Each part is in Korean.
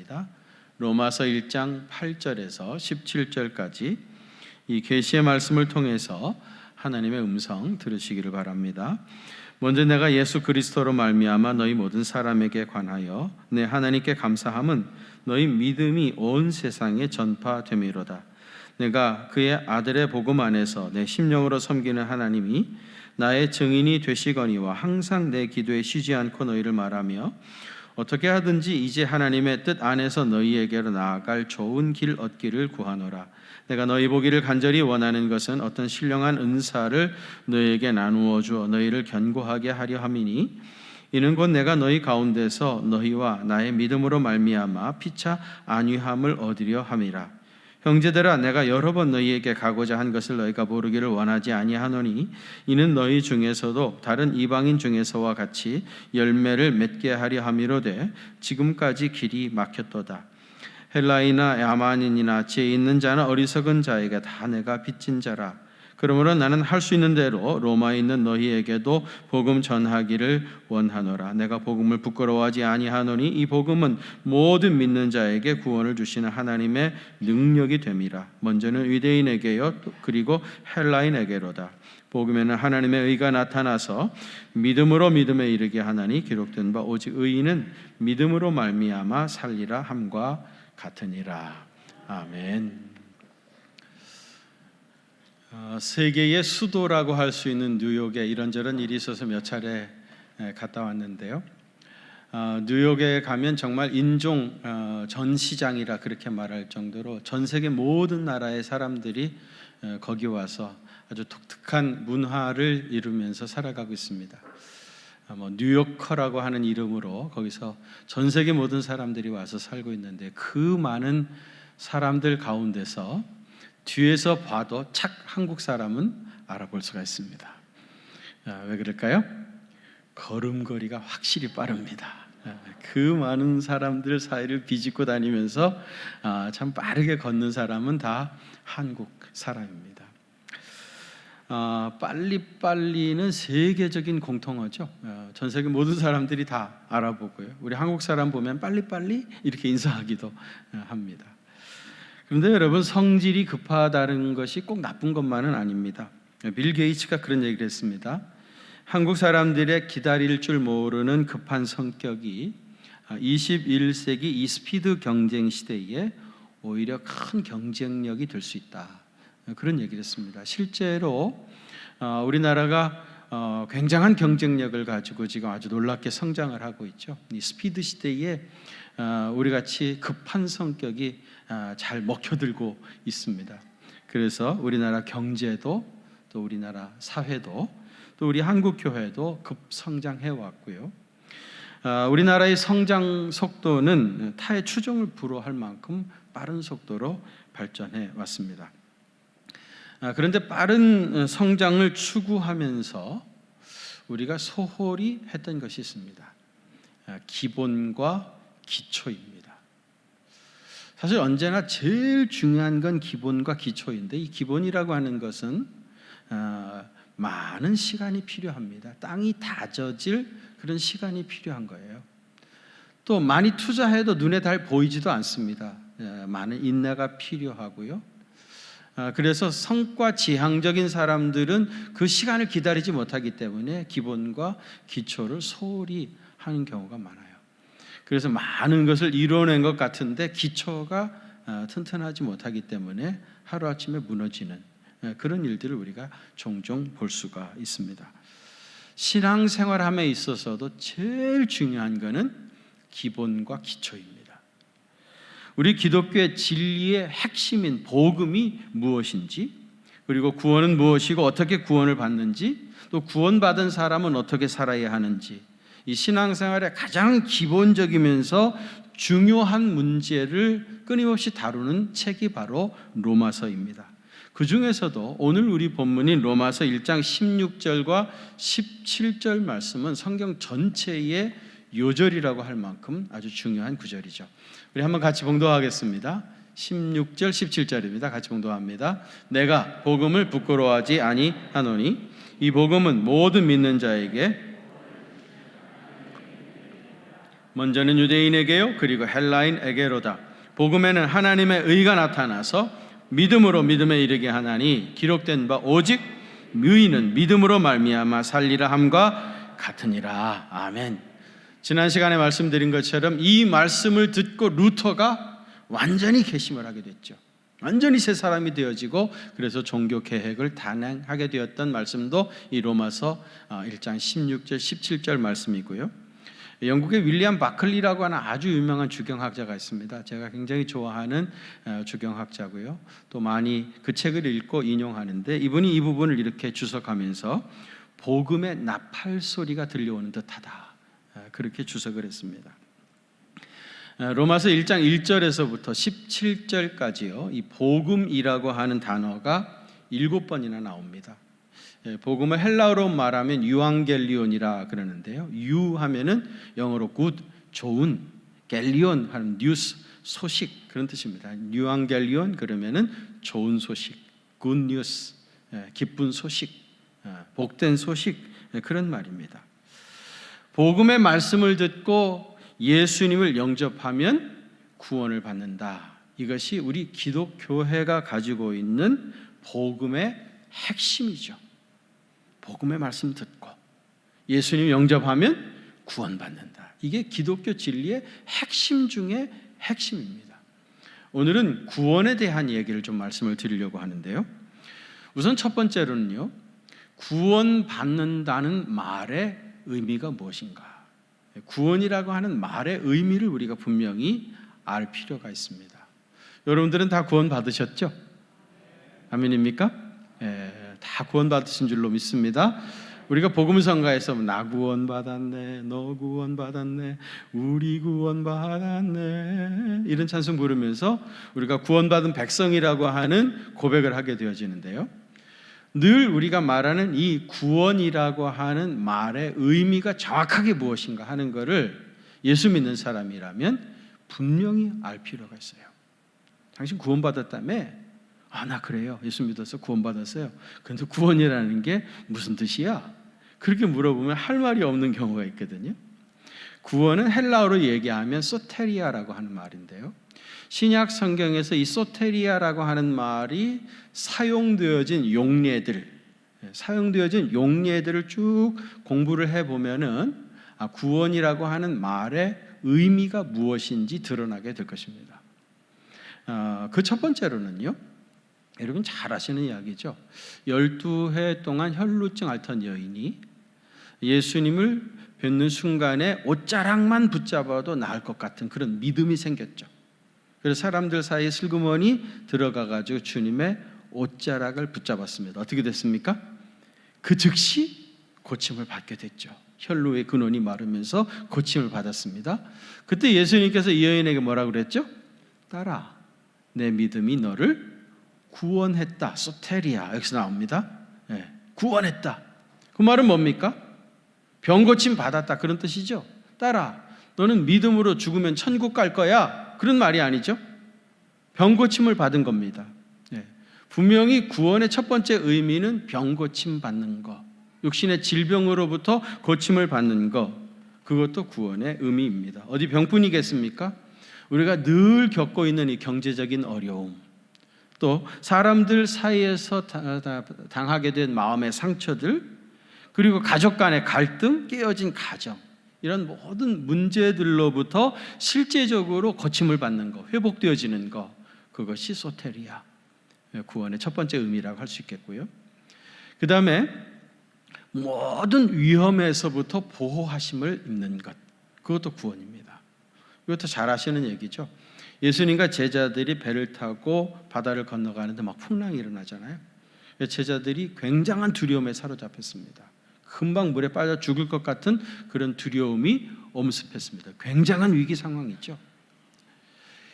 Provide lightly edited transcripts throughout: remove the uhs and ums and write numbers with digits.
있습니다. 로마서 1장 8절에서 17절까지 이 계시의 말씀을 통해서 하나님의 음성 들으시기를 바랍니다. 먼저 내가 예수 그리스도로 말미암아 너희 모든 사람에게 관하여 내 하나님께 감사함은 너희 믿음이 온 세상에 전파됨이로다. 내가 그의 아들의 복음 안에서 내 심령으로 섬기는 하나님이 나의 증인이 되시거니와 항상 내 기도에 쉬지 않고 너희를 말하며 어떻게 하든지 이제 하나님의 뜻 안에서 너희에게로 나아갈 좋은 길 얻기를 구하노라. 내가 너희 보기를 간절히 원하는 것은 어떤 신령한 은사를 너희에게 나누어 주어 너희를 견고하게 하려 함이니 이는 곧 내가 너희 가운데서 너희와 나의 믿음으로 말미암아 피차 안위함을 얻으려 함이라. 형제들아, 내가 여러 번 너희에게 가고자 한 것을 너희가 모르기를 원하지 아니하노니 이는 너희 중에서도 다른 이방인 중에서와 같이 열매를 맺게 하려 함이로되 지금까지 길이 막혔도다. 헬라이나 야만인이나 지혜 있는 자나 어리석은 자에게 다 내가 빚진 자라. 그러므로 나는 할 수 있는 대로 로마에 있는 너희에게도 복음 전하기를 원하노라. 내가 복음을 부끄러워하지 아니하노니 이 복음은 모든 믿는 자에게 구원을 주시는 하나님의 능력이 됨이라. 먼저는 유대인에게요 그리고 헬라인에게로다. 복음에는 하나님의 의가 나타나서 믿음으로 믿음에 이르게 하나니 기록된 바 오직 의인은 믿음으로 말미암아 살리라 함과 같으니라. 아멘. 세계의 수도라고 할 수 있는 뉴욕에 이런저런 일이 있어서 몇 차례 갔다 왔는데요. 뉴욕에 가면 정말 인종 전시장이라 그렇게 말할 정도로 전 세계 모든 나라의 사람들이 거기 와서 아주 독특한 문화를 이루면서 살아가고 있습니다. 뉴요커라고 하는 이름으로 거기서 전 세계 모든 사람들이 와서 살고 있는데 그 많은 사람들 가운데서 뒤에서 봐도 착 한국 사람은 알아볼 수가 있습니다. 왜 그럴까요? 걸음걸이가 확실히 빠릅니다. 그 많은 사람들 사이를 비집고 다니면서 참 빠르게 걷는 사람은 다 한국 사람입니다. 빨리빨리는 세계적인 공통어죠. 전 세계 모든 사람들이 다 알아보고요. 우리 한국 사람 보면 빨리빨리 이렇게 인사하기도 합니다. 그런데 여러분, 성질이 급하다는 것이 꼭 나쁜 것만은 아닙니다. 빌 게이츠가 그런 얘기를 했습니다. 한국 사람들의 기다릴 줄 모르는 급한 성격이 21세기 이 스피드 경쟁 시대에 오히려 큰 경쟁력이 될 수 있다. 그런 얘기를 했습니다. 실제로 우리나라가 굉장한 경쟁력을 가지고 지금 아주 놀랍게 성장을 하고 있죠. 이 스피드 시대에 우리같이 급한 성격이 잘 먹혀들고 있습니다. 그래서 우리나라 경제도 또 우리나라 사회도 또 우리 한국 교회도 급성장해 왔고요. 우리나라의 성장 속도는 타의 추종을 불허할 만큼 빠른 속도로 발전해 왔습니다. 그런데 빠른 성장을 추구하면서 우리가 소홀히 했던 것이 있습니다. 기본과 기초입니다. 사실 언제나 제일 중요한 건 기본과 기초인데 이 기본이라고 하는 것은 많은 시간이 필요합니다. 땅이 다져질 그런 시간이 필요한 거예요. 또 많이 투자해도 눈에 잘 보이지도 않습니다. 많은 인내가 필요하고요. 그래서 성과 지향적인 사람들은 그 시간을 기다리지 못하기 때문에 기본과 기초를 소홀히 하는 경우가 많아요. 그래서 많은 것을 이뤄낸 것 같은데 기초가 튼튼하지 못하기 때문에 하루아침에 무너지는 그런 일들을 우리가 종종 볼 수가 있습니다. 신앙생활함에 있어서도 제일 중요한 것은 기본과 기초입니다. 우리 기독교의 진리의 핵심인 복음이 무엇인지, 그리고 구원은 무엇이고 어떻게 구원을 받는지, 또 구원받은 사람은 어떻게 살아야 하는지, 이 신앙생활의 가장 기본적이면서 중요한 문제를 끊임없이 다루는 책이 바로 로마서입니다. 그 중에서도 오늘 우리 본문인 로마서 1장 16절과 17절 말씀은 성경 전체의 요절이라고 할 만큼 아주 중요한 구절이죠. 우리 한번 같이 봉독하겠습니다. 16절 17절입니다. 같이 봉독합니다. 내가 복음을 부끄러워하지 아니하노니 이 복음은 모든 믿는 자에게 먼저는 유대인에게요 그리고 헬라인에게로다. 복음에는 하나님의 의가 나타나서 믿음으로 믿음에 이르게 하나니 기록된 바 오직 의인은 믿음으로 말미암아 살리라 함과 같으니라. 아멘. 지난 시간에 말씀드린 것처럼 이 말씀을 듣고 루터가 완전히 개심을 하게 됐죠. 완전히 새 사람이 되어지고 그래서 종교 개혁을 단행하게 되었던 말씀도 이 로마서 1장 16절 17절 말씀이고요. 영국의 윌리엄 바클리라고 하는 아주 유명한 주경학자가 있습니다. 제가 굉장히 좋아하는 주경학자고요. 또 많이 그 책을 읽고 인용하는데 이분이 이 부분을 이렇게 주석하면서 복음의 나팔 소리가 들려오는 듯하다, 그렇게 주석을 했습니다. 로마서 1장 1절에서부터 17절까지요, 이 복음이라고 하는 단어가 7번이나 나옵니다. 복음을 헬라어로 말하면 유앙겔리온이라 그러는데요. 유 하면은 영어로 good, 좋은, 겔리온 하는 뉴스, 소식, 그런 뜻입니다. 유앙겔리온 그러면은 좋은 소식, good news, 기쁜 소식, 복된 소식, 그런 말입니다. 복음의 말씀을 듣고 예수님을 영접하면 구원을 받는다. 이것이 우리 기독교회가 가지고 있는 복음의 핵심이죠. 복음의 말씀 듣고 예수님 영접하면 구원받는다. 이게 기독교 진리의 핵심 중에 핵심입니다. 오늘은 구원에 대한 얘기를 좀 말씀을 드리려고 하는데요. 우선 첫 번째로는요, 구원받는다는 말의 의미가 무엇인가? 구원이라고 하는 말의 의미를 우리가 분명히 알 필요가 있습니다. 여러분들은 다 구원 받으셨죠? 아멘입니까? 다 구원 받으신 줄로 믿습니다. 우리가 복음성가에서 나 구원 받았네, 너 구원 받았네, 우리 구원 받았네, 이런 찬송 부르면서 우리가 구원받은 백성이라고 하는 고백을 하게 되어지는데요. 늘 우리가 말하는 이 구원이라고 하는 말의 의미가 정확하게 무엇인가 하는 것을 예수 믿는 사람이라면 분명히 알 필요가 있어요. 당신 구원받았다며? 나 그래요. 예수 믿어서 구원받았어요. 그런데 구원이라는 게 무슨 뜻이야? 그렇게 물어보면 할 말이 없는 경우가 있거든요. 구원은 헬라어로 얘기하면 소테리아라고 하는 말인데요. 신약 성경에서 이 소테리아라고 하는 말이 사용되어진 용례들을 쭉 공부를 해보면은 구원이라고 하는 말의 의미가 무엇인지 드러나게 될 것입니다. 그 첫 번째로는요, 여러분 잘 아시는 이야기죠. 12해 동안 혈루증 앓던 여인이 예수님을 뵙는 순간에 옷자락만 붙잡아도 나을 것 같은 그런 믿음이 생겼죠. 그래서 사람들 사이에 슬그머니 들어가가지고 주님의 옷자락을 붙잡았습니다. 어떻게 됐습니까? 그 즉시 고침을 받게 됐죠. 혈루의 근원이 마르면서 고침을 받았습니다. 그때 예수님께서 이 여인에게 뭐라고 그랬죠? 딸아, 내 믿음이 너를 구원했다. 소테리아, 여기서 나옵니다. 구원했다. 그 말은 뭡니까? 병고침 받았다, 그런 뜻이죠. 딸아, 너는 믿음으로 죽으면 천국 갈 거야, 그런 말이 아니죠. 병고침을 받은 겁니다. 분명히 구원의 첫 번째 의미는 병고침 받는 것, 육신의 질병으로부터 고침을 받는 것, 그것도 구원의 의미입니다. 어디 병뿐이겠습니까? 우리가 늘 겪고 있는 이 경제적인 어려움, 또 사람들 사이에서 당하게 된 마음의 상처들, 그리고 가족 간의 갈등, 깨어진 가정, 이런 모든 문제들로부터 실제적으로 고침을 받는 것, 회복되어지는 것, 그것이 소테리아, 구원의 첫 번째 의미라고 할 수 있겠고요. 그 다음에 모든 위험에서부터 보호하심을 입는 것, 그것도 구원입니다. 이것도 잘 아시는 얘기죠. 예수님과 제자들이 배를 타고 바다를 건너가는데 막 풍랑이 일어나잖아요. 제자들이 굉장한 두려움에 사로잡혔습니다. 금방 물에 빠져 죽을 것 같은 그런 두려움이 엄습했습니다. 굉장한 위기 상황이죠.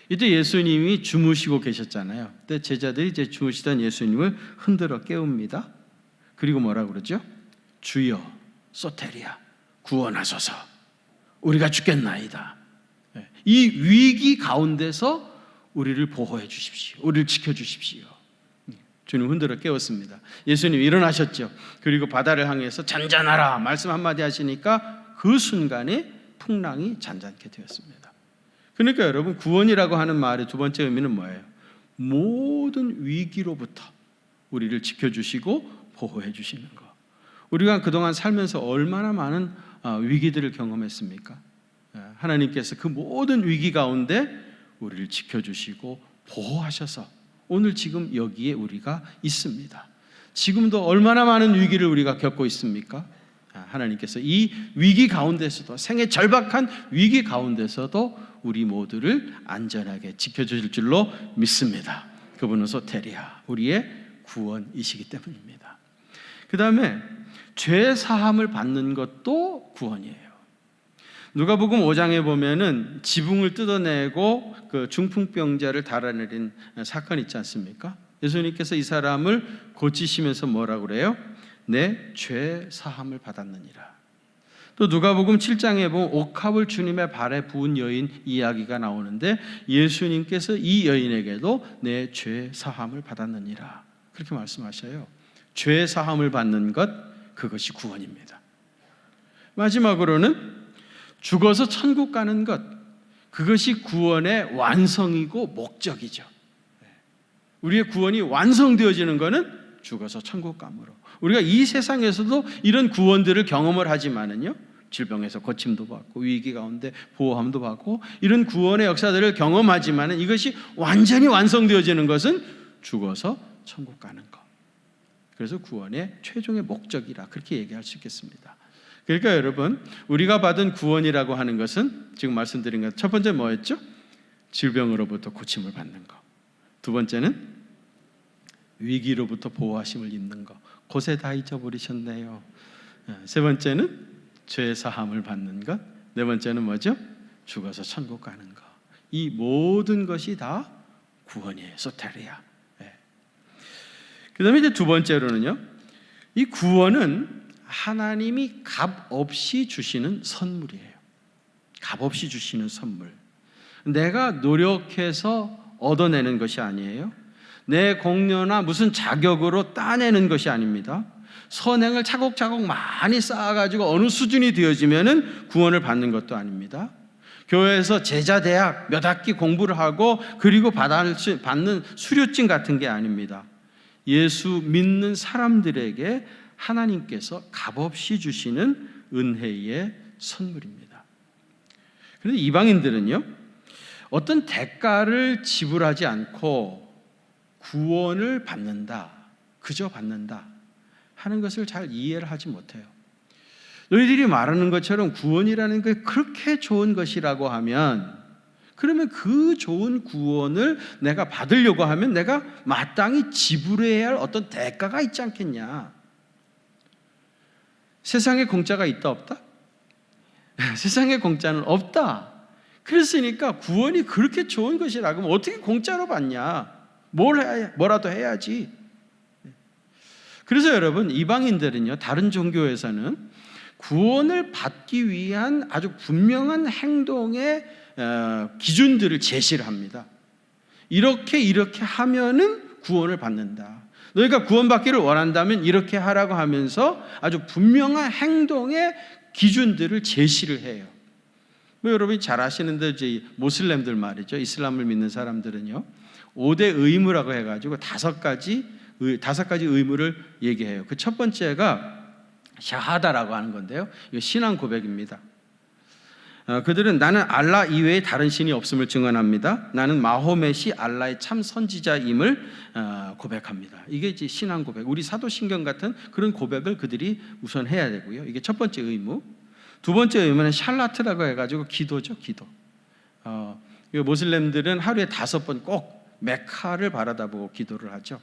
이때 예수님이 주무시고 계셨잖아요. 그때 제자들이 이제 주무시던 예수님을 흔들어 깨웁니다. 그리고 뭐라고 그러죠? 주여, 소테리아, 구원하소서, 우리가 죽겠나이다. 이 위기 가운데서 우리를 보호해 주십시오. 우리를 지켜 주십시오. 주님 흔들어 깨웠습니다. 예수님 일어나셨죠. 그리고 바다를 향해서 잔잔하라 말씀 한마디 하시니까 그 순간에 풍랑이 잔잔케 되었습니다. 그러니까 여러분, 구원이라고 하는 말의 두 번째 의미는 뭐예요? 모든 위기로부터 우리를 지켜주시고 보호해 주시는 것. 우리가 그동안 살면서 얼마나 많은 위기들을 경험했습니까? 하나님께서 그 모든 위기 가운데 우리를 지켜주시고 보호하셔서 오늘 지금 여기에 우리가 있습니다. 지금도 얼마나 많은 위기를 우리가 겪고 있습니까? 하나님께서 이 위기 가운데서도, 생애 절박한 위기 가운데서도 우리 모두를 안전하게 지켜주실 줄로 믿습니다. 그분은 소테리아, 우리의 구원이시기 때문입니다. 그 다음에 죄 사함을 받는 것도 구원이에요. 누가복음 5장에 보면은 지붕을 뜯어내고 그 중풍병자를 달아내린 사건 있지 않습니까? 예수님께서 이 사람을 고치시면서 뭐라고 그래요? 내 죄 사함을 받았느니라. 또 누가복음 7장에 보면 옥합을 주님의 발에 부은 여인 이야기가 나오는데 예수님께서 이 여인에게도 내 죄 사함을 받았느니라, 그렇게 말씀하셔요. 죄 사함을 받는 것, 그것이 구원입니다. 마지막으로는 죽어서 천국 가는 것, 그것이 구원의 완성이고 목적이죠. 우리의 구원이 완성되어지는 것은 죽어서 천국 감으로. 우리가 이 세상에서도 이런 구원들을 경험을 하지만은요, 질병에서 고침도 받고 위기 가운데 보호함도 받고 이런 구원의 역사들을 경험하지만은 이것이 완전히 완성되어지는 것은 죽어서 천국 가는 것. 그래서 구원의 최종의 목적이라 그렇게 얘기할 수 있겠습니다. 그러니까 여러분, 우리가 받은 구원이라고 하는 것은 지금 말씀드린 것, 첫 번째 뭐였죠? 질병으로부터 고침을 받는 것. 두 번째는 위기로부터 보호하심을 입는 것. 곳에 다 잊어버리셨네요. 세 번째는 죄 사함을 받는 것. 네 번째는 뭐죠? 죽어서 천국 가는 것. 이 모든 것이 다 구원이에요. 소테리아. 그 다음에 이제 두 번째로는요, 이 구원은 하나님이 값 없이 주시는 선물이에요. 값 없이 주시는 선물. 내가 노력해서 얻어내는 것이 아니에요. 내 공로나 무슨 자격으로 따내는 것이 아닙니다. 선행을 차곡차곡 많이 쌓아가지고 어느 수준이 되어지면은 구원을 받는 것도 아닙니다. 교회에서 제자 대학 몇 학기 공부를 하고 그리고 받는 수료증 같은 게 아닙니다. 예수 믿는 사람들에게 하나님께서 값없이 주시는 은혜의 선물입니다. 그런데 이방인들은요, 어떤 대가를 지불하지 않고 구원을 받는다, 그저 받는다 하는 것을 잘 이해를 하지 못해요. 너희들이 말하는 것처럼 구원이라는 게 그렇게 좋은 것이라고 하면, 그러면 그 좋은 구원을 내가 받으려고 하면 내가 마땅히 지불해야 할 어떤 대가가 있지 않겠냐. 세상에 공짜가 있다 없다? 세상에 공짜는 없다. 그랬으니까 구원이 그렇게 좋은 것이라 그러면 어떻게 공짜로 받냐? 뭐라도 해야지. 그래서 여러분, 이방인들은요, 다른 종교에서는 구원을 받기 위한 아주 분명한 행동의 기준들을 제시를 합니다. 이렇게 하면은 구원을 받는다. 너희가 구원받기를 원한다면 이렇게 하라고 하면서 아주 분명한 행동의 기준들을 제시를 해요. 뭐 여러분이 잘 아시는데 이제 모슬렘들 말이죠. 이슬람을 믿는 사람들은요, 5대 의무라고 해가지고 5가지 의무를 얘기해요. 그 첫 번째가 샤하다라고 하는 건데요, 이거 신앙 고백입니다. 그들은 나는 알라 이외에 다른 신이 없음을 증언합니다. 나는 마호멧이 알라의 참 선지자임을 고백합니다. 이게 이제 신앙 고백, 우리 사도신경 같은 그런 고백을 그들이 우선 해야 되고요. 이게 첫 번째 의무. 두 번째 의무는 샬라트라고 해가지고 기도죠, 기도. 모슬렘들은 하루에 5번 꼭 메카를 바라다보고 기도를 하죠.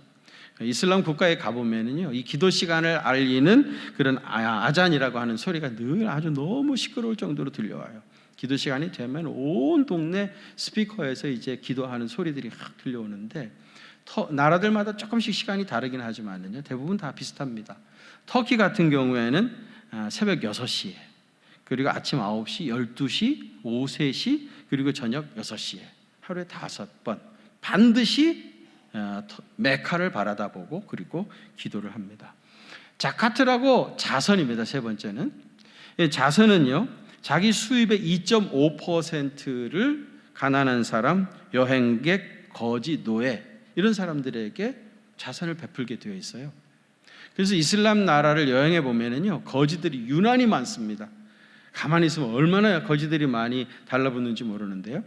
이슬람 국가에 가보면은요, 이 기도 시간을 알리는 그런 아잔이라고 하는 소리가 늘 아주 너무 시끄러울 정도로 들려와요. 기도 시간이 되면 온 동네 스피커에서 이제 기도하는 소리들이 확 들려오는데, 나라들마다 조금씩 시간이 다르긴 하지만은요, 대부분 다 비슷합니다. 터키 같은 경우에는 새벽 6시에, 그리고 아침 9시, 12시, 오후 3시, 그리고 저녁 6시에 하루에 5번 반드시 메카를 바라다보고 그리고 기도를 합니다. 자카트라고 자선입니다. 세 번째는 자선은요, 자기 수입의 2.5%를 가난한 사람, 여행객, 거지, 노예 이런 사람들에게 자선을 베풀게 되어 있어요. 그래서 이슬람 나라를 여행해 보면은요, 거지들이 유난히 많습니다. 가만히 있으면 얼마나 거지들이 많이 달라붙는지 모르는데요.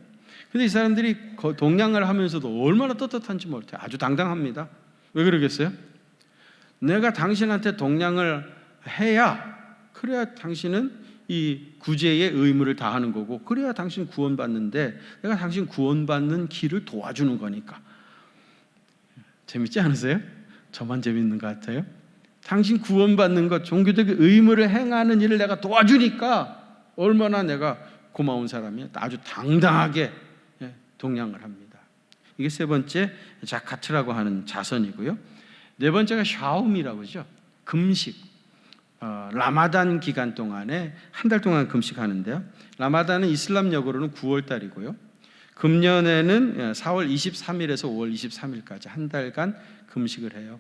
근데 이 사람들이 동냥을 하면서도 얼마나 떳떳한지 모르겠어요. 아주 당당합니다. 왜 그러겠어요? 내가 당신한테 동냥을 해야, 그래야 당신은 이 구제의 의무를 다하는 거고, 그래야 당신 구원받는데 내가 당신 구원받는 길을 도와주는 거니까. 재밌지 않으세요? 저만 재밌는 것 같아요? 당신 구원받는 것, 종교적 의무를 행하는 일을 내가 도와주니까 얼마나 내가 고마운 사람이야. 아주 당당하게 동냥을 합니다. 이게 세 번째 자카트라고 하는 자선이고요. 네 번째가 샤움이라고 하죠. 금식. 라마단 기간 동안에 한 달 동안 금식하는데요. 라마단은 이슬람력으로는 9월 달이고요. 금년에는 4월 23일에서 5월 23일까지 한 달간 금식을 해요.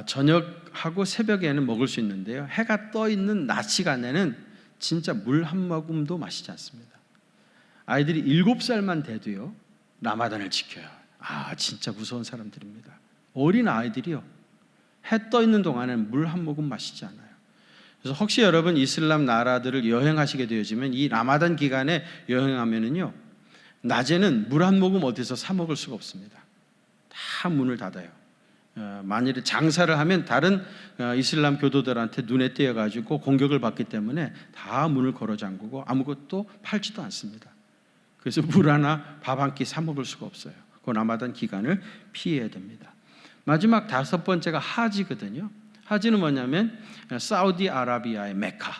저녁하고 새벽에는 먹을 수 있는데요. 해가 떠 있는 낮 시간에는 진짜 물 한 모금도 마시지 않습니다. 아이들이 7살만 돼도요, 라마단을 지켜요. 진짜 무서운 사람들입니다. 어린 아이들이요, 해 떠 있는 동안에는 물 한 모금 마시지 않아요. 그래서 혹시 여러분 이슬람 나라들을 여행하시게 되어지면 이 라마단 기간에 여행하면은요, 낮에는 물 한 모금 어디서 사 먹을 수가 없습니다. 다 문을 닫아요. 만일에 장사를 하면 다른 이슬람 교도들한테 눈에 띄어가지고 공격을 받기 때문에 다 문을 걸어 잠그고 아무것도 팔지도 않습니다. 그래서 물 하나, 밥 한 끼 사 먹을 수가 없어요. 그 라마단 기간을 피해야 됩니다. 마지막 다섯 번째가 하지거든요. 하지는 뭐냐면 사우디아라비아의 메카,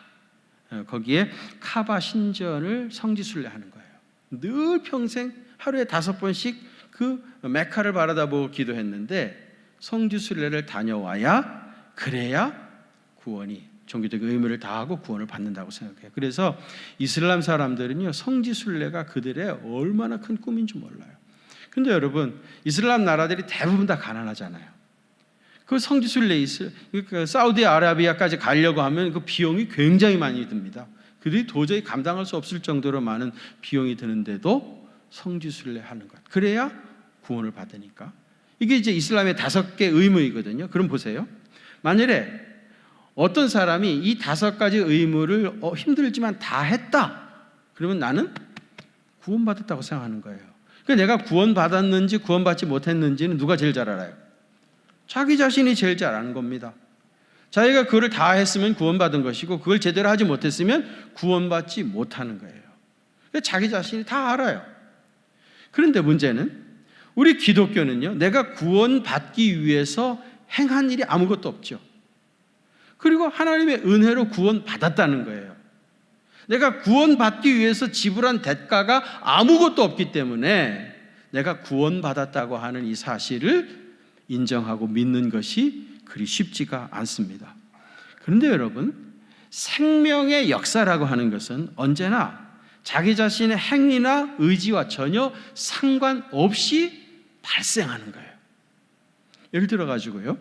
거기에 카바 신전을 성지순례하는 거예요. 늘 평생 하루에 5번씩 그 메카를 바라다보고 기도했는데 성지순례를 다녀와야, 그래야 구원이, 종교적 의무를 다하고 구원을 받는다고 생각해요. 그래서 이슬람 사람들은요, 성지순례가 그들의 얼마나 큰 꿈인지 몰라요. 근데 여러분, 이슬람 나라들이 대부분 다 가난하잖아요. 그 성지순례 그 사우디아라비아까지 가려고 하면 그 비용이 굉장히 많이 듭니다. 그들이 도저히 감당할 수 없을 정도로 많은 비용이 드는데도 성지순례 하는 것, 그래야 구원을 받으니까. 이게 이제 이슬람의 5개 의무이거든요. 그럼 보세요. 만일에 어떤 사람이 이 5가지 의무를 힘들지만 다 했다, 그러면 나는 구원받았다고 생각하는 거예요. 그러니까 내가 구원받았는지 구원받지 못했는지는 누가 제일 잘 알아요? 자기 자신이 제일 잘 아는 겁니다. 자기가 그걸 다 했으면 구원받은 것이고, 그걸 제대로 하지 못했으면 구원받지 못하는 거예요. 그러니까 자기 자신이 다 알아요. 그런데 문제는 우리 기독교는요, 내가 구원받기 위해서 행한 일이 아무것도 없죠. 그리고 하나님의 은혜로 구원받았다는 거예요. 내가 구원받기 위해서 지불한 대가가 아무것도 없기 때문에 내가 구원받았다고 하는 이 사실을 인정하고 믿는 것이 그리 쉽지가 않습니다. 그런데 여러분, 생명의 역사라고 하는 것은 언제나 자기 자신의 행위나 의지와 전혀 상관없이 발생하는 거예요. 예를 들어 가지고요,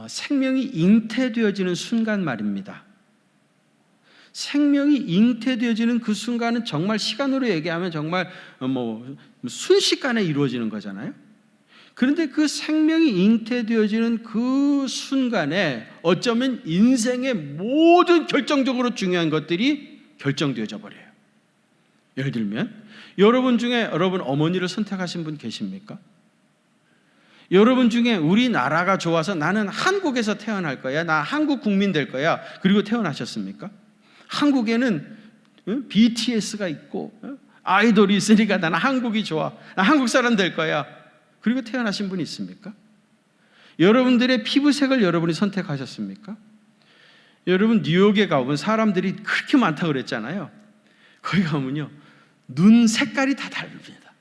생명이 잉태되어지는 순간 말입니다. 생명이 잉태되어지는 그 순간은 정말 시간으로 얘기하면 정말 순식간에 이루어지는 거잖아요. 그런데 그 생명이 잉태되어지는 그 순간에 어쩌면 인생의 모든 결정적으로 중요한 것들이 결정되어져 버려요. 예를 들면 여러분 중에 여러분 어머니를 선택하신 분 계십니까? 여러분 중에 우리나라가 좋아서 나는 한국에서 태어날 거야, 나 한국 국민 될 거야, 그리고 태어나셨습니까? 한국에는 BTS가 있고 아이돌이 있으니까 나는 한국이 좋아, 나 한국 사람 될 거야, 그리고 태어나신 분이 있습니까? 여러분들의 피부색을 여러분이 선택하셨습니까? 여러분 뉴욕에 가보면 사람들이 그렇게 많다고 그랬잖아요. 거기 가면요, 눈 색깔이 다 다릅니다.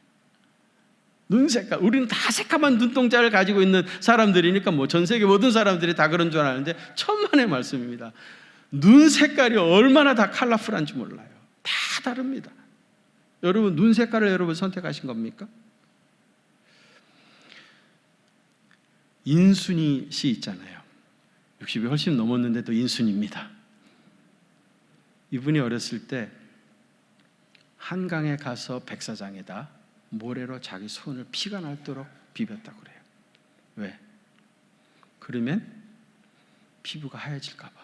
눈 색깔, 우리는 다 새까만 눈동자를 가지고 있는 사람들이니까 전 세계 모든 사람들이 다 그런 줄 아는데 천만의 말씀입니다. 눈 색깔이 얼마나 다 컬러풀한지 몰라요. 다 다릅니다. 여러분 눈 색깔을 여러분 선택하신 겁니까? 인순이 씨 있잖아요. 60이 훨씬 넘었는데도 인순입니다. 이분이 어렸을 때 한강에 가서 백사장에다 모래로 자기 손을 피가 날도록 비볐다고 그래요. 왜? 그러면 피부가 하얘질까 봐.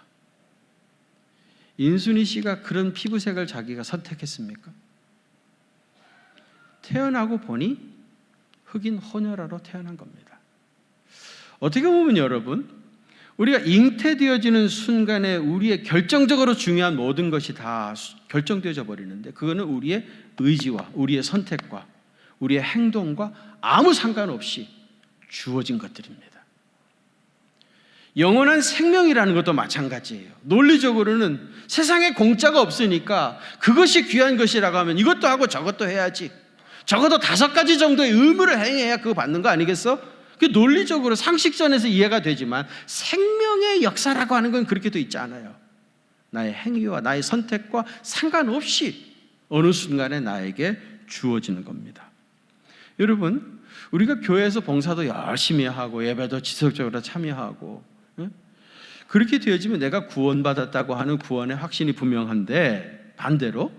인순이 씨가 그런 피부색을 자기가 선택했습니까? 태어나고 보니 흑인 혼혈아로 태어난 겁니다. 어떻게 보면 여러분, 우리가 잉태되어지는 순간에 우리의 결정적으로 중요한 모든 것이 다 결정되어져 버리는데, 그거는 우리의 의지와 우리의 선택과 우리의 행동과 아무 상관없이 주어진 것들입니다. 영원한 생명이라는 것도 마찬가지예요. 논리적으로는 세상에 공짜가 없으니까 그것이 귀한 것이라고 하면 이것도 하고 저것도 해야지, 적어도 5가지 정도의 의무를 행해야 그거 받는 거 아니겠어? 그 논리적으로 상식선에서 이해가 되지만 생명의 역사라고 하는 건 그렇게 돼 있지 않아요. 나의 행위와 나의 선택과 상관없이 어느 순간에 나에게 주어지는 겁니다. 여러분, 우리가 교회에서 봉사도 열심히 하고 예배도 지속적으로 참여하고 그렇게 되어지면 내가 구원받았다고 하는 구원의 확신이 분명한데, 반대로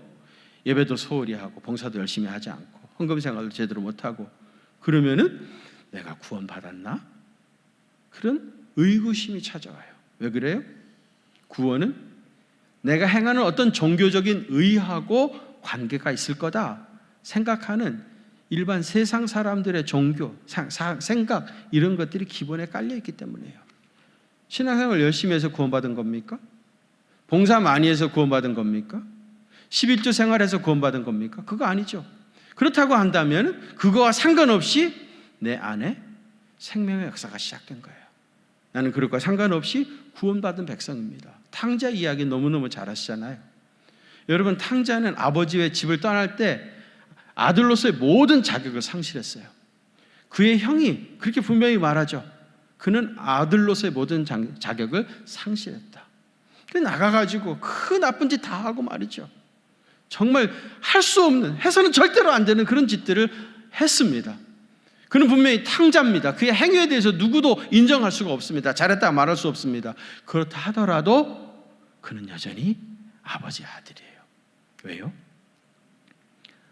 예배도 소홀히 하고 봉사도 열심히 하지 않고 헌금 생활도 제대로 못하고 그러면은 내가 구원받았나? 그런 의구심이 찾아와요. 왜 그래요? 구원은 내가 행하는 어떤 종교적인 의하고 관계가 있을 거다 생각하는 일반 세상 사람들의 종교, 생각 이런 것들이 기본에 깔려 있기 때문이에요. 신앙생활 열심히 해서 구원받은 겁니까? 봉사 많이 해서 구원받은 겁니까? 11조 생활해서 구원받은 겁니까? 그거 아니죠. 그렇다고 한다면 그거와 상관없이 내 안에 생명의 역사가 시작된 거예요. 나는 그것과 상관없이 구원받은 백성입니다. 탕자 이야기 너무너무 잘 아시잖아요. 여러분, 탕자는 아버지의 집을 떠날 때 아들로서의 모든 자격을 상실했어요. 그의 형이 그렇게 분명히 말하죠. 그는 아들로서의 모든 자격을 상실했다. 그래서 나가가지고 그 나쁜 짓 다 하고 말이죠. 정말 할 수 없는, 해서는 절대로 안 되는 그런 짓들을 했습니다. 그는 분명히 탕자입니다. 그의 행위에 대해서 누구도 인정할 수가 없습니다. 잘했다 말할 수 없습니다. 그렇다 하더라도 그는 여전히 아버지의 아들이에요. 왜요?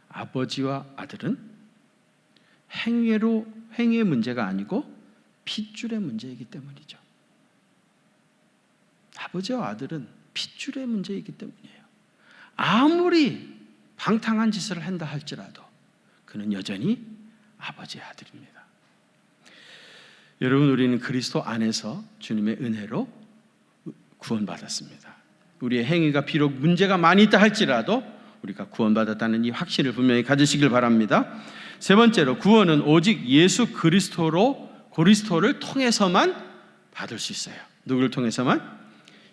아버지와 아들은 행위의 문제가 아니고 핏줄의 문제이기 때문이죠. 아버지와 아들은 핏줄의 문제이기 때문이에요. 아무리 방탕한 짓을 한다 할지라도 그는 여전히 아버지의 아들입니다. 여러분, 우리는 그리스도 안에서 주님의 은혜로 구원받았습니다. 우리의 행위가 비록 문제가 많이 있다 할지라도 우리가 구원받았다는 이 확신을 분명히 가지시길 바랍니다. 세 번째로, 구원은 오직 예수 그리스도를 통해서만 받을 수 있어요. 누구를 통해서만?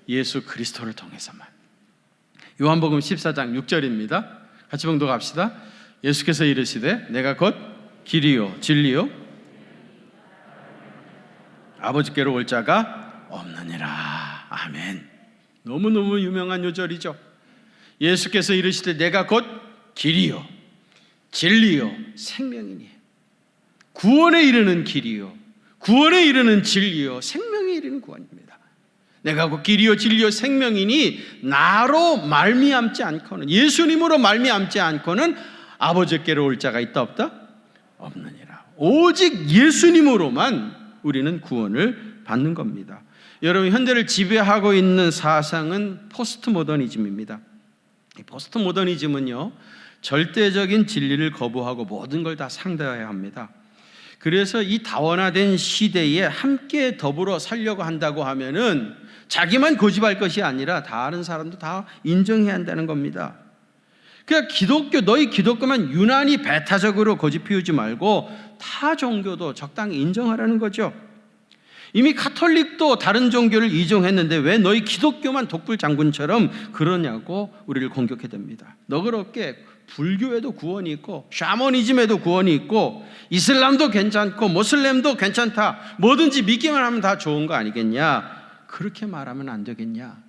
예수 그리스도를 통해서만. 요한복음 14장 6절입니다. 같이 봉독합시다. 예수께서 이르시되 내가 곧 길이요 진리요 아버지께로 올 자가 없느니라. 아멘. 너무너무 유명한 요절이죠. 예수께서 이르시되 내가 곧 길이요 진리요 생명이니, 구원에 이르는 길이요 구원에 이르는 진리요 생명에 이르는 구원입니다. 내가 곧 길이요 진리요 생명이니 나로 말미암지 않고는, 예수님으로 말미암지 않고는 아버지께로 올 자가 있다 없다? 없느니라. 오직 예수님으로만 우리는 구원을 받는 겁니다. 여러분, 현대를 지배하고 있는 사상은 포스트 모더니즘입니다. 이 포스트 모더니즘은요, 절대적인 진리를 거부하고 모든 걸 다 상대해야 합니다. 그래서 이 다원화된 시대에 함께 더불어 살려고 한다고 하면은 자기만 고집할 것이 아니라 다른 사람도 다 인정해야 한다는 겁니다. 그러니까 너희 기독교만 유난히 배타적으로 고집 피우지 말고 타 종교도 적당히 인정하라는 거죠. 이미 가톨릭도 다른 종교를 이종했는데 왜 너희 기독교만 독불장군처럼 그러냐고 우리를 공격해 댑니다. 너그럽게 불교에도 구원이 있고 샤머니즘에도 구원이 있고 이슬람도 괜찮고 모슬렘도 괜찮다, 뭐든지 믿기만 하면 다 좋은 거 아니겠냐, 그렇게 말하면 안 되겠냐,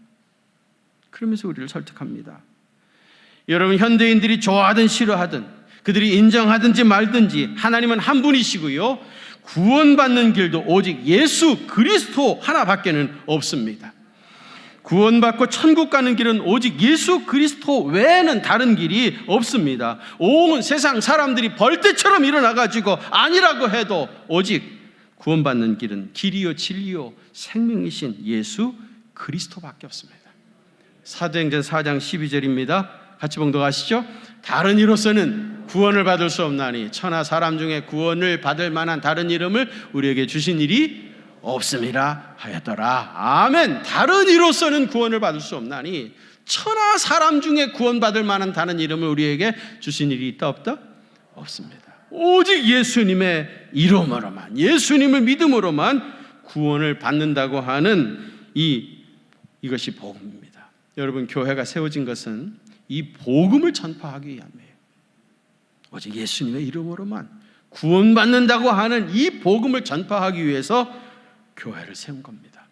그러면서 우리를 설득합니다. 여러분, 현대인들이 좋아하든 싫어하든 그들이 인정하든지 말든지 하나님은 한 분이시고요, 구원받는 길도 오직 예수 그리스도 하나밖에는 없습니다. 구원받고 천국 가는 길은 오직 예수 그리스도 외에는 다른 길이 없습니다. 온 세상 사람들이 벌떼처럼 일어나가지고 아니라고 해도 오직 구원받는 길은 길이요 진리요 생명이신 예수 그리스도밖에 없습니다. 사도행전 4장 12절입니다. 같이 봉독하시죠. 다른 이로서는 구원을 받을 수 없나니 천하 사람 중에 구원을 받을 만한 다른 이름을 우리에게 주신 일이 없음이라 하였더라. 아멘. 다른 이로서는 구원을 받을 수 없나니 천하 사람 중에 구원받을 만한 다른 이름을 우리에게 주신 일이 있다 없다? 없습니다. 오직 예수님의 이름으로만, 예수님을 믿음으로만 구원을 받는다고 하는 이것이 복음입니다. 여러분, 교회가 세워진 것은 이 복음을 전파하기 위함이에요. 오직 예수님의 이름으로만 구원받는다고 하는 이 복음을 전파하기 위해서 교회를 세운 겁니다.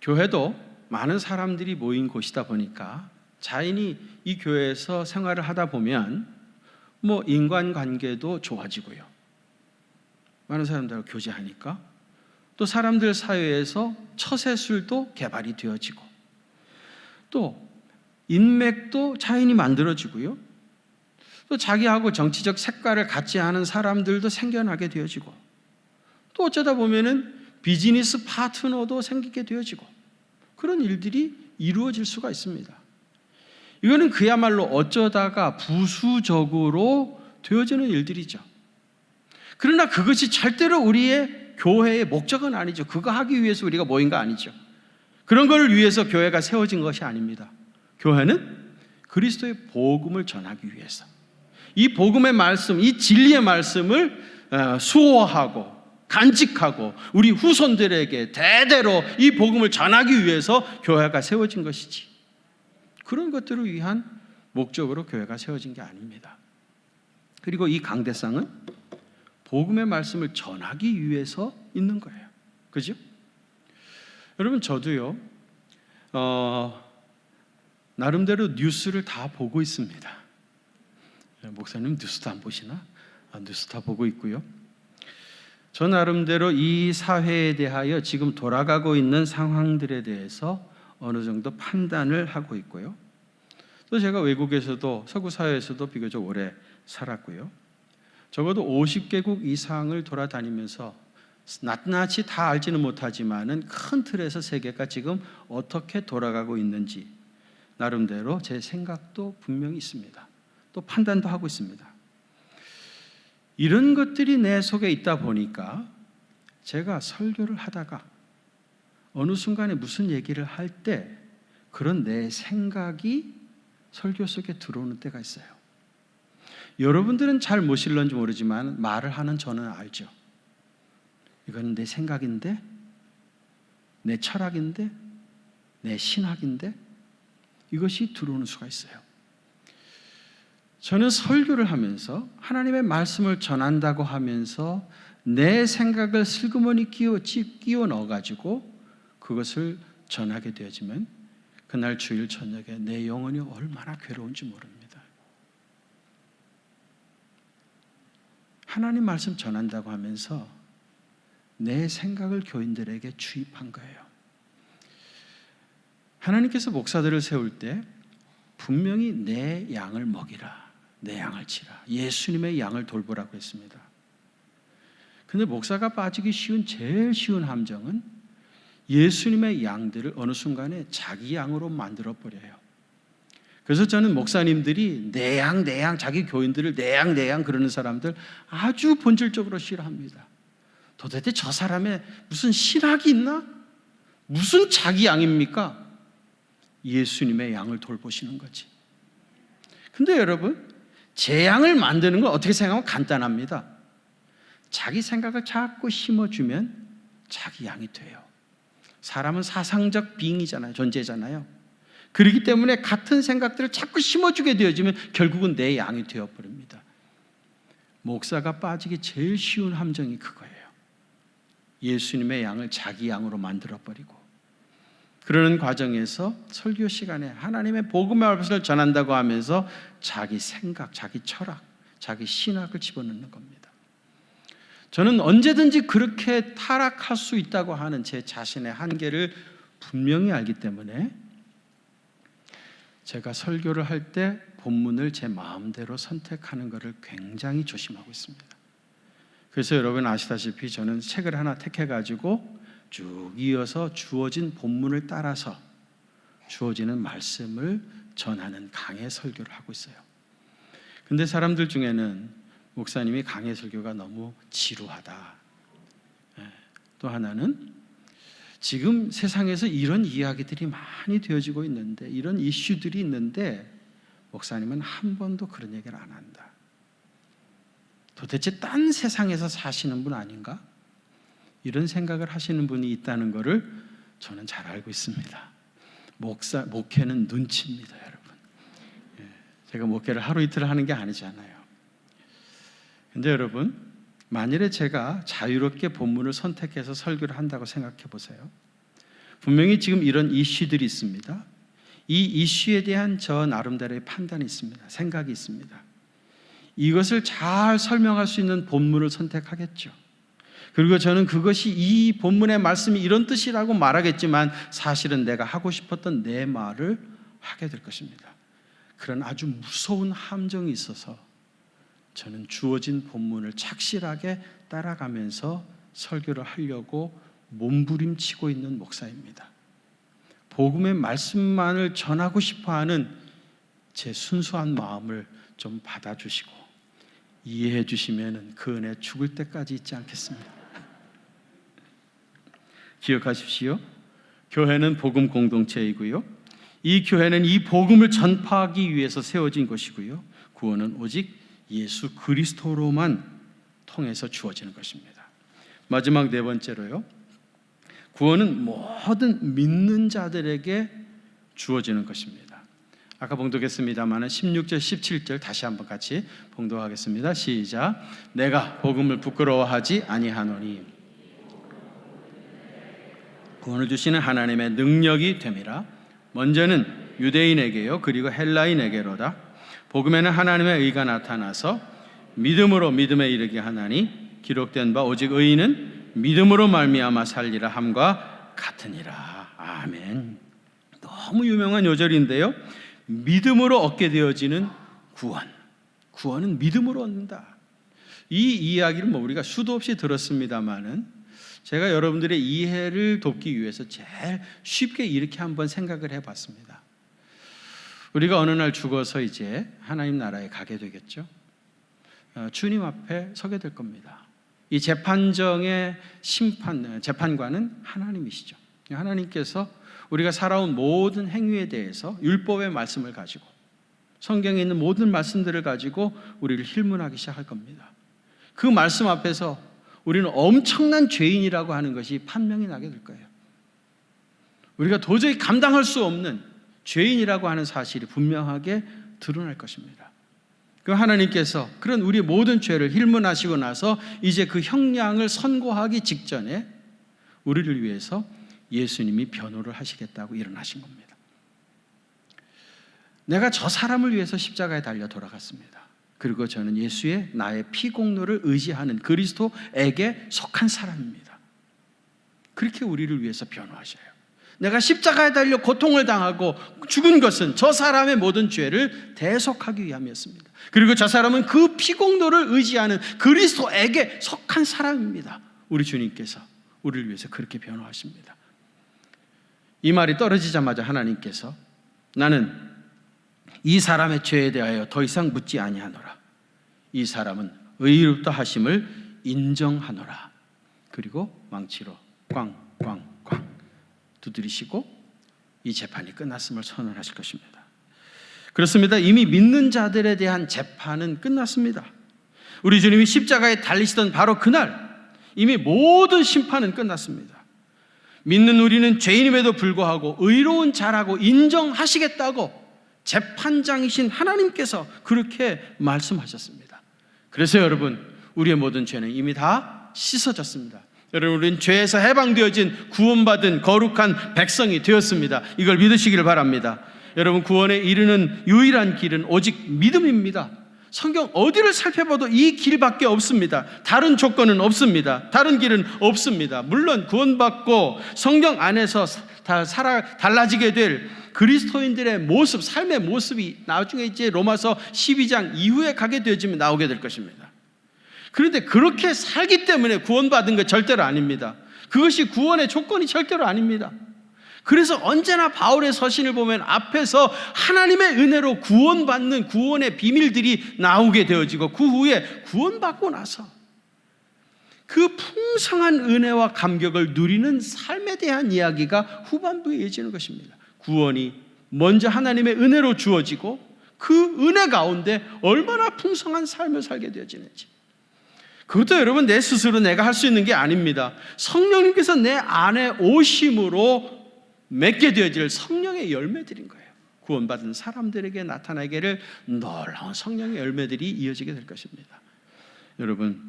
교회도 많은 사람들이 모인 곳이다 보니까 자연히 이 교회에서 생활을 하다 보면 인간관계도 좋아지고요. 많은 사람들과 교제하니까 또 사람들 사이에서 처세술도 개발이 되어지고 또 인맥도 자연히 만들어지고요. 또 자기하고 정치적 색깔을 같이 하는 사람들도 생겨나게 되어지고 또 어쩌다 보면은 비즈니스 파트너도 생기게 되어지고 그런 일들이 이루어질 수가 있습니다. 이거는 그야말로 어쩌다가 부수적으로 되어지는 일들이죠. 그러나 그것이 절대로 우리의 교회의 목적은 아니죠. 그거 하기 위해서 우리가 모인 거 아니죠. 그런 걸 위해서 교회가 세워진 것이 아닙니다. 교회는 그리스도의 복음을 전하기 위해서 이 복음의 말씀, 이 진리의 말씀을 수호하고 간직하고 우리 후손들에게 대대로 이 복음을 전하기 위해서 교회가 세워진 것이지, 그런 것들을 위한 목적으로 교회가 세워진 게 아닙니다. 그리고 이 강대상은 복음의 말씀을 전하기 위해서 있는 거예요. 그죠? 여러분, 저도요 나름대로 뉴스를 다 보고 있습니다. 목사님 뉴스도 안 보시나? 뉴스 다 보고 있고요. 저 나름대로 이 사회에 대하여 지금 돌아가고 있는 상황들에 대해서 어느 정도 판단을 하고 있고요. 또 제가 외국에서도 서구 사회에서도 비교적 오래 살았고요. 적어도 50개국 이상을 돌아다니면서 낱낱이 다 알지는 못하지만은 큰 틀에서 세계가 지금 어떻게 돌아가고 있는지 나름대로 제 생각도 분명히 있습니다. 또 판단도 하고 있습니다. 이런 것들이 내 속에 있다 보니까 제가 설교를 하다가 어느 순간에 무슨 얘기를 할 때 그런 내 생각이 설교 속에 들어오는 때가 있어요. 여러분들은 잘 모실런지 모르지만 말을 하는 저는 알죠. 이건 내 생각인데, 내 철학인데, 내 신학인데 이것이 들어오는 수가 있어요. 저는 설교를 하면서 하나님의 말씀을 전한다고 하면서 내 생각을 슬그머니 끼워 넣어가지고 그것을 전하게 되어지면 그날 주일 저녁에 내 영혼이 얼마나 괴로운지 모릅니다. 하나님 말씀 전한다고 하면서 내 생각을 교인들에게 주입한 거예요. 하나님께서 목사들을 세울 때 분명히 내 양을 먹이라, 내 양을 치라, 예수님의 양을 돌보라고 했습니다. 근데 목사가 빠지기 쉬운 제일 쉬운 함정은 예수님의 양들을 어느 순간에 자기 양으로 만들어 버려요. 그래서 저는 목사님들이 내 양, 내 양, 자기 교인들을 내 양, 내 양 그러는 사람들 아주 본질적으로 싫어합니다. 도대체 저 사람의 무슨 신학이 있나? 무슨 자기 양입니까? 예수님의 양을 돌보시는 거지. 근데 여러분, 제 양을 만드는 건 어떻게 생각하면 간단합니다. 자기 생각을 자꾸 심어주면 자기 양이 돼요. 사람은 사상적 빙이잖아요. 존재잖아요. 그렇기 때문에 같은 생각들을 자꾸 심어주게 되어지면 결국은 내 양이 되어버립니다. 목사가 빠지기 제일 쉬운 함정이 그거예요. 예수님의 양을 자기 양으로 만들어버리고, 그러는 과정에서 설교 시간에 하나님의 복음의 말씀을 전한다고 하면서 자기 생각, 자기 철학, 자기 신학을 집어넣는 겁니다. 저는 언제든지 그렇게 타락할 수 있다고 하는 제 자신의 한계를 분명히 알기 때문에 제가 설교를 할 때 본문을 제 마음대로 선택하는 것을 굉장히 조심하고 있습니다. 그래서 여러분 아시다시피 저는 책을 하나 택해가지고 쭉 이어서 주어진 본문을 따라서 주어지는 말씀을 전하는 강해 설교를 하고 있어요. 근데 사람들 중에는 목사님이 강해 설교가 너무 지루하다. 또 하나는 지금 세상에서 이런 이야기들이 많이 되어지고 있는데, 이런 이슈들이 있는데 목사님은 한 번도 그런 얘기를 안 한다. 도대체 딴 세상에서 사시는 분 아닌가? 이런 생각을 하시는 분이 있다는 것을 저는 잘 알고 있습니다. 목회는 눈치입니다, 여러분. 제가 목회를 하루 이틀 하는 게 아니잖아요. 근데 여러분, 만일에 제가 자유롭게 본문을 선택해서 설교를 한다고 생각해 보세요. 분명히 지금 이런 이슈들이 있습니다. 이 이슈에 대한 저 나름대로의 판단이 있습니다. 생각이 있습니다. 이것을 잘 설명할 수 있는 본문을 선택하겠죠. 그리고 저는 그것이 이 본문의 말씀이 이런 뜻이라고 말하겠지만 사실은 내가 하고 싶었던 내 말을 하게 될 것입니다. 그런 아주 무서운 함정이 있어서 저는 주어진 본문을 착실하게 따라가면서 설교를 하려고 몸부림치고 있는 목사입니다. 복음의 말씀만을 전하고 싶어하는 제 순수한 마음을 좀 받아주시고 이해해 주시면 그 은혜 죽을 때까지 잊지 않겠습니다. 기억하십시오. 교회는 복음 공동체이고요, 이 교회는 이 복음을 전파하기 위해서 세워진 것이고요, 구원은 오직 예수 그리스도로만 통해서 주어지는 것입니다. 마지막 네 번째로요, 구원은 모든 믿는 자들에게 주어지는 것입니다. 아까 봉독했습니다만 16절 17절 다시 한번 같이 봉독하겠습니다. 시작. 내가 복음을 부끄러워하지 아니하노니 구원을 주시는 하나님의 능력이 됨이라. 먼저는 유대인에게요 그리고 헬라인에게로다. 복음에는 하나님의 의가 나타나서 믿음으로 믿음에 이르게 하나니 기록된 바 오직 의인은 믿음으로 말미암아 살리라 함과 같으니라. 아멘. 너무 유명한 요절인데요, 믿음으로 얻게 되어지는 구원은 믿음으로 얻는다. 이 이야기를 우리가 수도 없이 들었습니다마는 제가 여러분들의 이해를 돕기 위해서 제일 쉽게 이렇게 한번 생각을 해봤습니다. 우리가 어느 날 죽어서 이제 하나님 나라에 가게 되겠죠. 주님 앞에 서게 될 겁니다. 이 재판정의 재판관은 하나님이시죠. 하나님께서 우리가 살아온 모든 행위에 대해서 율법의 말씀을 가지고 성경에 있는 모든 말씀들을 가지고 우리를 힐문하기 시작할 겁니다. 그 말씀 앞에서 우리는 엄청난 죄인이라고 하는 것이 판명이 나게 될 거예요. 우리가 도저히 감당할 수 없는 죄인이라고 하는 사실이 분명하게 드러날 것입니다. 그 하나님께서 그런 우리 모든 죄를 힐문하시고 나서 이제 그 형량을 선고하기 직전에 우리를 위해서 예수님이 변호를 하시겠다고 일어나신 겁니다. 내가 저 사람을 위해서 십자가에 달려 돌아갔습니다. 그리고 저는 예수의 나의 피공로를 의지하는 그리스도에게 속한 사람입니다. 그렇게 우리를 위해서 변호하셔요. 내가 십자가에 달려 고통을 당하고 죽은 것은 저 사람의 모든 죄를 대속하기 위함이었습니다. 그리고 저 사람은 그 피공로를 의지하는 그리스도에게 속한 사람입니다. 우리 주님께서 우리를 위해서 그렇게 변호하십니다. 이 말이 떨어지자마자 하나님께서 나는 이 사람의 죄에 대하여 더 이상 묻지 아니하노라. 이 사람은 의롭다 하심을 인정하노라. 그리고 망치로 꽝꽝꽝 두드리시고 이 재판이 끝났음을 선언하실 것입니다. 그렇습니다. 이미 믿는 자들에 대한 재판은 끝났습니다. 우리 주님이 십자가에 달리시던 바로 그날 이미 모든 심판은 끝났습니다. 믿는 우리는 죄인임에도 불구하고 의로운 자라고 인정하시겠다고 재판장이신 하나님께서 그렇게 말씀하셨습니다. 그래서 여러분, 우리의 모든 죄는 이미 다 씻어졌습니다. 여러분, 우리는 죄에서 해방되어진 구원받은 거룩한 백성이 되었습니다. 이걸 믿으시기를 바랍니다. 여러분, 구원에 이르는 유일한 길은 오직 믿음입니다. 성경 어디를 살펴봐도 이 길밖에 없습니다. 다른 조건은 없습니다. 다른 길은 없습니다. 물론 구원받고 성경 안에서 달라지게 될 그리스도인들의 모습, 삶의 모습이 나중에 이제 로마서 12장 이후에 가게 되어지면 나오게 될 것입니다. 그런데 그렇게 살기 때문에 구원받은 것 절대로 아닙니다. 그것이 구원의 조건이 절대로 아닙니다. 그래서 언제나 바울의 서신을 보면 앞에서 하나님의 은혜로 구원받는 구원의 비밀들이 나오게 되어지고 그 후에 구원받고 나서 그 풍성한 은혜와 감격을 누리는 삶에 대한 이야기가 후반부에 이어지는 것입니다. 구원이 먼저 하나님의 은혜로 주어지고 그 은혜 가운데 얼마나 풍성한 삶을 살게 되어지는지, 그것도 여러분 내 스스로 내가 할 수 있는 게 아닙니다. 성령님께서 내 안에 오심으로 맺게 되어질 성령의 열매들인 거예요. 구원받은 사람들에게 나타나기를 놀라운 성령의 열매들이 이어지게 될 것입니다. 여러분,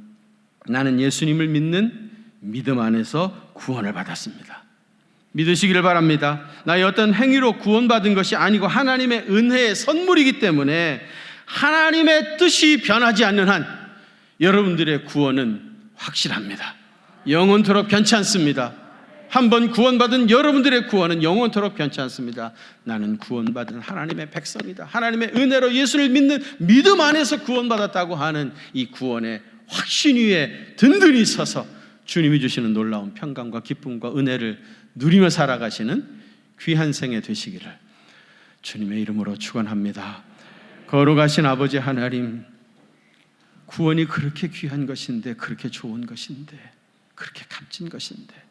나는 예수님을 믿는 믿음 안에서 구원을 받았습니다. 믿으시기를 바랍니다. 나의 어떤 행위로 구원받은 것이 아니고 하나님의 은혜의 선물이기 때문에 하나님의 뜻이 변하지 않는 한 여러분들의 구원은 확실합니다. 영원토록 변치 않습니다. 한번 구원받은 여러분들의 구원은 영원토록 변치 않습니다. 나는 구원받은 하나님의 백성이다. 하나님의 은혜로 예수를 믿는 믿음 안에서 구원받았다고 하는 이 구원의 확신 위에 든든히 서서 주님이 주시는 놀라운 평강과 기쁨과 은혜를 누리며 살아가시는 귀한 생애 되시기를 주님의 이름으로 축원합니다. 거룩하신 아버지 하나님, 구원이 그렇게 귀한 것인데, 그렇게 좋은 것인데, 그렇게 값진 것인데,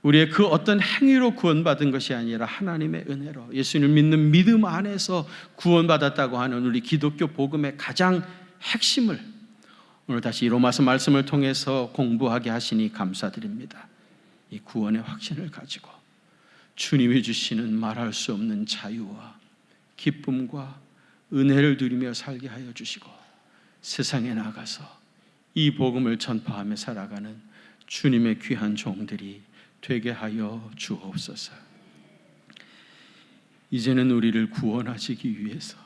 우리의 그 어떤 행위로 구원받은 것이 아니라 하나님의 은혜로 예수님을 믿는 믿음 안에서 구원받았다고 하는 우리 기독교 복음의 가장 핵심을 오늘 다시 로마서 말씀을 통해서 공부하게 하시니 감사드립니다. 이 구원의 확신을 가지고 주님이 주시는 말할 수 없는 자유와 기쁨과 은혜를 누리며 살게 하여 주시고 세상에 나가서 이 복음을 전파하며 살아가는 주님의 귀한 종들이 되게 하여 주옵소서. 이제는 우리를 구원하시기 위해서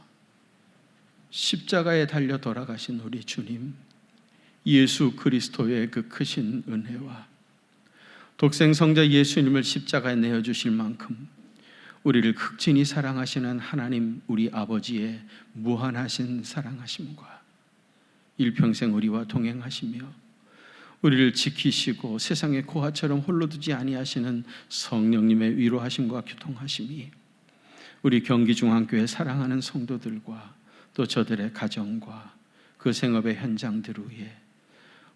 십자가에 달려 돌아가신 우리 주님 예수 그리스도의 그 크신 은혜와 독생성자 예수님을 십자가에 내어주실 만큼 우리를 극진히 사랑하시는 하나님 우리 아버지의 무한하신 사랑하심과 일평생 우리와 동행하시며 우리를 지키시고 세상의 고아처럼 홀로 두지 아니하시는 성령님의 위로하심과 교통하심이 우리 경기중앙교회 사랑하는 성도들과 또 저들의 가정과 그 생업의 현장들 위에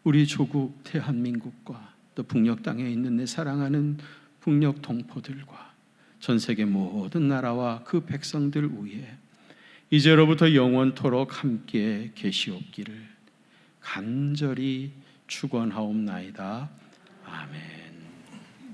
우리 조국 대한민국과 또 북녘 땅에 있는 내 사랑하는 북녘 동포들과 전 세계 모든 나라와 그 백성들 위에 이제로부터 영원토록 함께 계시옵기를 간절히 축원하옵나이다. 아멘.